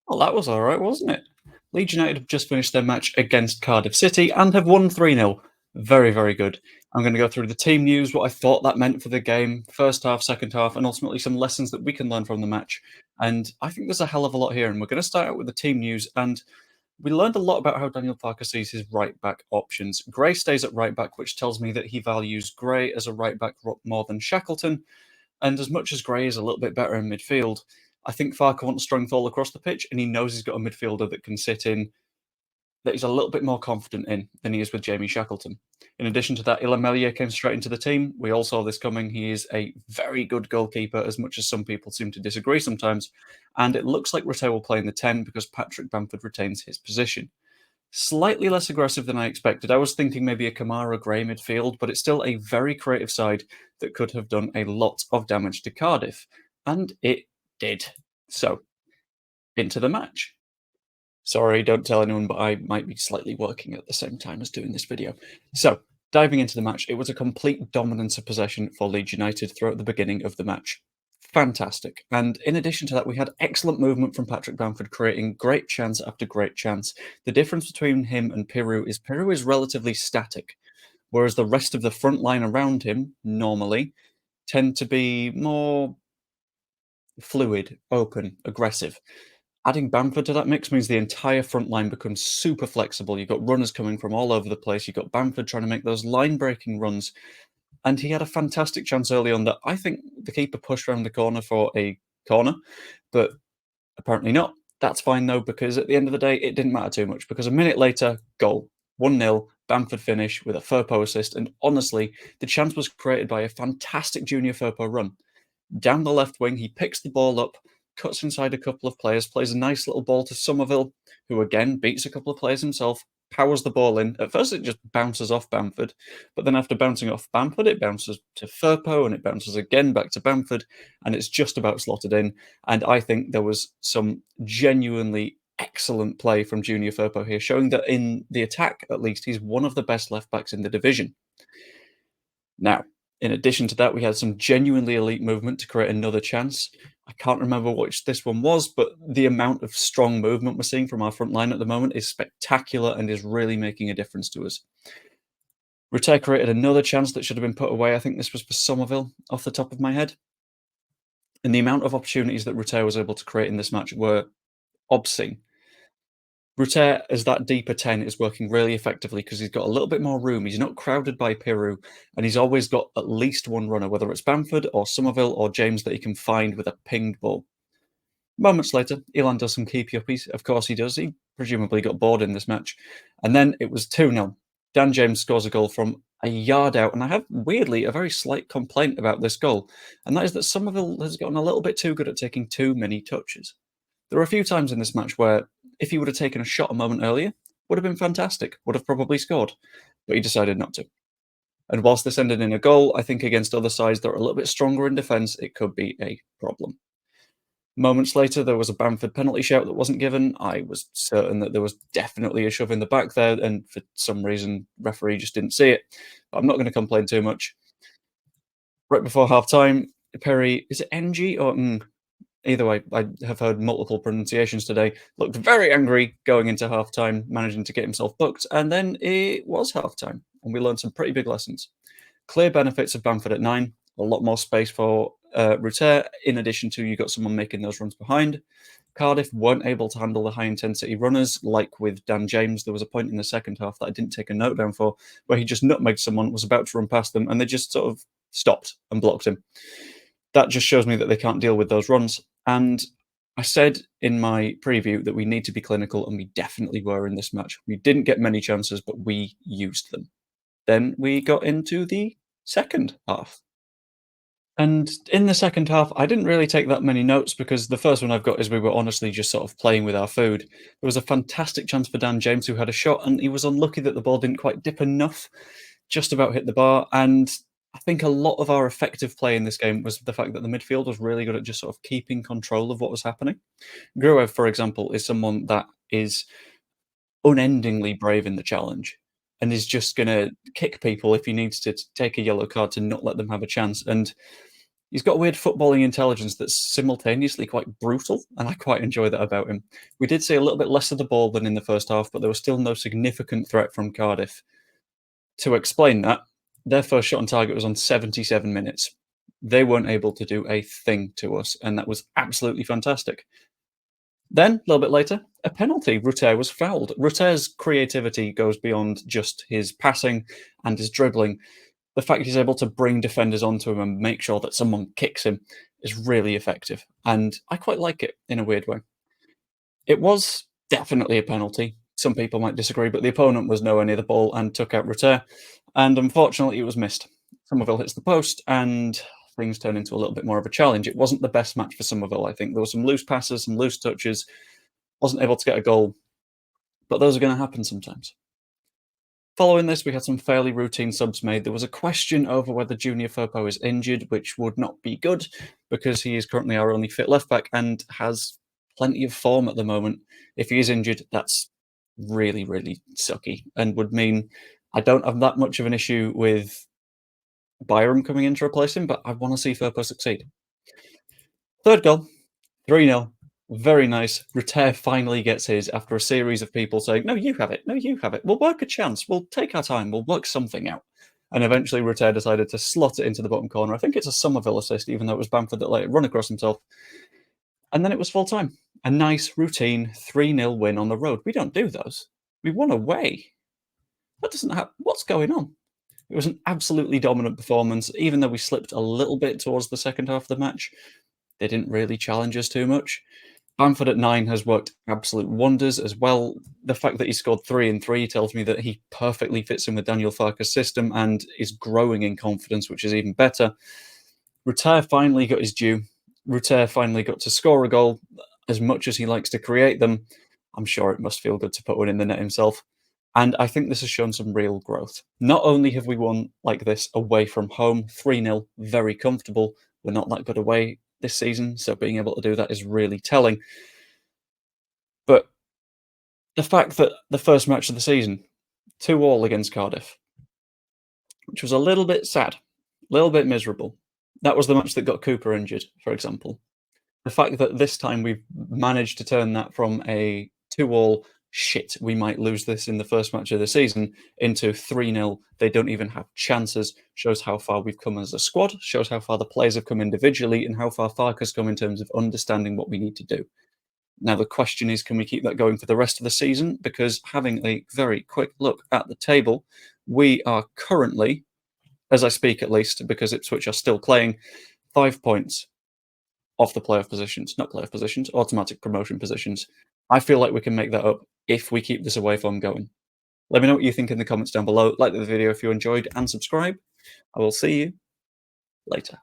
Well, that was all right, wasn't it? Leeds United have just finished their match against Cardiff City and have won 3-0. Very, very good. I'm going to go through the team news, what I thought that meant for the game, first half, second half, and ultimately some lessons that we can learn from the match. And I think there's a hell of a lot here. And we're going to start out with the team news. And we learned a lot about how Daniel Farke sees his right back options. Gray stays at right back, which tells me that he values Gray as a right back more than Shackleton. And as much as Gray is a little bit better in midfield, I think Farke wants strength all across the pitch, and he knows he's got a midfielder that can sit in that he's a little bit more confident in than he is with Jamie Shackleton. In addition to that, Ilan Meslier came straight into the team. We all saw this coming. He is a very good goalkeeper, as much as some people seem to disagree sometimes. And it looks like Rutte will play in the 10 because Patrick Bamford retains his position. Slightly less aggressive than I expected. I was thinking maybe a Kamara Gray midfield, but it's still a very creative side that could have done a lot of damage to Cardiff. And it did. So, into the match. Sorry, don't tell anyone, but I might be slightly working at the same time as doing this video. So, diving into the match, it was a complete dominance of possession for Leeds United throughout the beginning of the match. Fantastic. And in addition to that, we had excellent movement from Patrick Bamford, creating great chance after great chance. The difference between him and Piru is relatively static, whereas the rest of the front line around him normally tend to be more fluid, open, aggressive. Adding Bamford to that mix means the entire front line becomes super flexible. You've got runners coming from all over the place. You've got Bamford trying to make those line breaking runs. And he had a fantastic chance early on that I think the keeper pushed around the corner for a corner, but apparently not. That's fine though, because at the end of the day, it didn't matter too much because a minute later, goal. 1-0, Bamford finish with a Firpo assist. And honestly, the chance was created by a fantastic Junior Firpo run. Down the left wing, he picks the ball up, cuts inside a couple of players, plays a nice little ball to Somerville, who again beats a couple of players himself, powers the ball in. At first, it just bounces off Bamford, but then after bouncing off Bamford, it bounces to Firpo and it bounces again back to Bamford, and it's just about slotted in. And I think there was some genuinely excellent play from Junior Firpo here, showing that in the attack, at least, he's one of the best left backs in the division. Now, in addition to that, we had some genuinely elite movement to create another chance. I can't remember which this one was, but the amount of strong movement we're seeing from our front line at the moment is spectacular and is really making a difference to us. Rutte created another chance that should have been put away. I think this was for Somerville off the top of my head. And the amount of opportunities that Rutte was able to create in this match were obscene. Rutter, as that deeper 10, is working really effectively because he's got a little bit more room. He's not crowded by Piru, and he's always got at least one runner, whether it's Bamford or Somerville or James, that he can find with a pinged ball. Moments later, Elan does some keepy uppies. Of course he does. He presumably got bored in this match. And then it was 2-0. Dan James scores a goal from a yard out, and I have, weirdly, a very slight complaint about this goal, and that is that Somerville has gotten a little bit too good at taking too many touches. There were a few times in this match where if he would have taken a shot a moment earlier, would have been fantastic, would have probably scored, but he decided not to. And whilst this ended in a goal, I think against other sides that are a little bit stronger in defence, it could be a problem. Moments later, there was a Bamford penalty shout that wasn't given. I was certain that there was definitely a shove in the back there, and for some reason, referee just didn't see it. But I'm not going to complain too much. Right before half time, Perry, is it NG or Either way, I have heard multiple pronunciations today. Looked very angry going into halftime, managing to get himself booked, and then it was halftime, and we learned some pretty big lessons. Clear benefits of Bamford at 9, a lot more space for Rutter, in addition to you got someone making those runs behind. Cardiff weren't able to handle the high-intensity runners, like with Dan James. There was a point in the second half that I didn't take a note down for, where he just nutmegged someone, was about to run past them, and they just sort of stopped and blocked him. That just shows me that they can't deal with those runs. And I said in my preview that we need to be clinical, and we definitely were in this match. We didn't get many chances, but we used them. Then we got into the second half. And in the second half, I didn't really take that many notes because the first one I've got is we were honestly just sort of playing with our food. There was a fantastic chance for Dan James, who had a shot, and he was unlucky that the ball didn't quite dip enough, just about hit the bar. And I think a lot of our effective play in this game was the fact that the midfield was really good at just sort of keeping control of what was happening. Gruev, for example, is someone that is unendingly brave in the challenge and is just going to kick people if he needs to take a yellow card to not let them have a chance. And He's got a weird footballing intelligence that's simultaneously quite brutal, and I quite enjoy that about him. We did see a little bit less of the ball than in the first half, but there was still no significant threat from Cardiff. To explain that, their first shot on target was on 77 minutes. They weren't able to do a thing to us, and that was absolutely fantastic. Then, a little bit later, a penalty. Rutter was fouled. Rutter's creativity goes beyond just his passing and his dribbling. The fact he's able to bring defenders onto him and make sure that someone kicks him is really effective. And I quite like it in a weird way. It was definitely a penalty. Some people might disagree, but the opponent was nowhere near the ball and took out Rutter. And unfortunately, it was missed. Somerville hits the post, and things turn into a little bit more of a challenge. It wasn't the best match for Somerville, I think. There were some loose passes, some loose touches. Wasn't able to get a goal, but those are going to happen sometimes. Following this, we had some fairly routine subs made. There was a question over whether Junior Firpo is injured, which would not be good because he is currently our only fit left back and has plenty of form at the moment. If he is injured, that's really, really sucky and would mean I don't have that much of an issue with Byram coming in to replace him, but I want to see Firpo succeed. Third goal, 3-0. Very nice. Rutter finally gets his after a series of people saying, no, you have it. No, you have it. We'll work a chance. We'll take our time. We'll work something out. And eventually Rutter decided to slot it into the bottom corner. I think it's a Somerville assist, even though it was Bamford that let it run across himself. And then it was full time. A nice, routine 3-0 win on the road. We don't do those. We won away. That doesn't happen. What's going on? It was an absolutely dominant performance, even though we slipped a little bit towards the second half of the match. They didn't really challenge us too much. Bamford at 9 has worked absolute wonders as well. The fact that he scored 3 and 3 tells me that he perfectly fits in with Daniel Farke's system and is growing in confidence, which is even better. Rutter finally got his due. Rutter finally got to score a goal. As much as he likes to create them, I'm sure it must feel good to put one in the net himself. And I think this has shown some real growth. Not only have we won like this away from home, 3-0, very comfortable. We're not that good away this season, so being able to do that is really telling. But the fact that the first match of the season, 2-2 against Cardiff, which was a little bit sad, a little bit miserable. That was the match that got Cooper injured, for example. The fact that this time we've managed to turn that from a 2-2, shit, we might lose this in the first match of the season, into 3-0, they don't even have chances, shows how far we've come as a squad, shows how far the players have come individually, and how far Farke has come in terms of understanding what we need to do. Now, the question is, can we keep that going for the rest of the season? Because having a very quick look at the table, we are currently, as I speak at least, because Ipswich are still playing, 5 points off the playoff positions, not playoff positions, automatic promotion positions. I feel like we can make that up if we keep this away form going. Let me know what you think in the comments down below. Like the video if you enjoyed and subscribe. I will see you later.